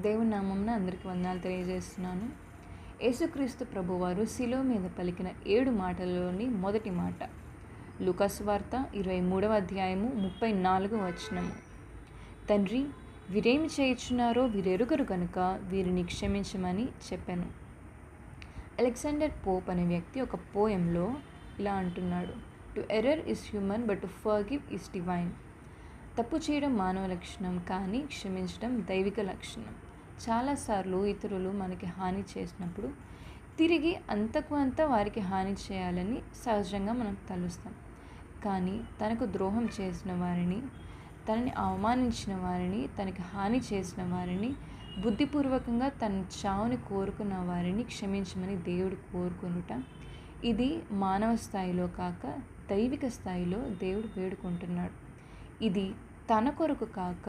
దేవుని నామంన అందరికీ వందనాలు తెలియజేస్తున్నాను. యేసుక్రీస్తు ప్రభువారు శిలువ మీద పలికిన 7 మాటలలోని మొదటి మాట, లూకాసు వార్త 23వ అధ్యాయము 34వ వచనము. తండ్రి, వీరేమి చేయుచున్నారో వీరెరుగరు కనుక వీరిని క్షమించమని చెప్పాను. అలెగ్జాండర్ పోప్ అనే వ్యక్తి ఒక పోయంలో ఇలా అంటున్నాడు: to error is human but to forgive is divine. తప్పు చేయడం మానవ లక్షణం, కానీ క్షమించడం దైవిక లక్షణం. చాలాసార్లు ఇతరులు మనకి హాని చేసినప్పుడు తిరిగి అంతకు అంత వారికి హాని చేయాలని సహజంగా మనం తలుస్తాం. కానీ తనకు ద్రోహం చేసిన వారిని, తనని అవమానించిన వారిని, తనకి హాని చేసిన వారిని, బుద్ధిపూర్వకంగా తన చావుని కోరుకున్న వారిని క్షమించమని దేవుడు కోరుకొనుట, ఇది మానవ స్థాయిలో కాక దైవిక స్థాయిలో దేవుడు వేడుకుంటున్నాడు. ఇది తన కొరకు కాక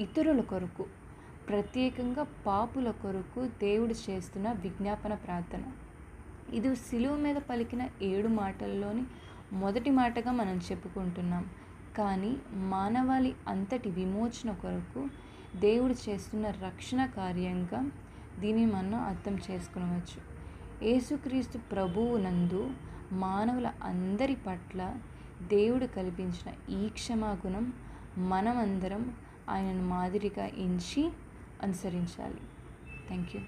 ఇతరుల కొరకు, ప్రత్యేకంగా పాపుల కొరకు దేవుడు చేస్తున్న విజ్ఞాపన ప్రార్థన. ఇది శిలువ మీద పలికిన 7 మాటల్లోని మొదటి మాటగా మనం చెప్పుకుంటున్నాం. కానీ మానవాళి అంతటి విమోచన కొరకు దేవుడు చేస్తున్న రక్షణ కార్యంగా దీన్ని మనం అర్థం చేసుకునవచ్చు. యేసుక్రీస్తు ప్రభువు నందు మానవుల అందరి పట్ల దేవుడు కల్పించిన ఈ క్షమాగుణం మనమందరం ఆయనను మాదిరిగా ఎంచి అనుసరించాలి. Thank you.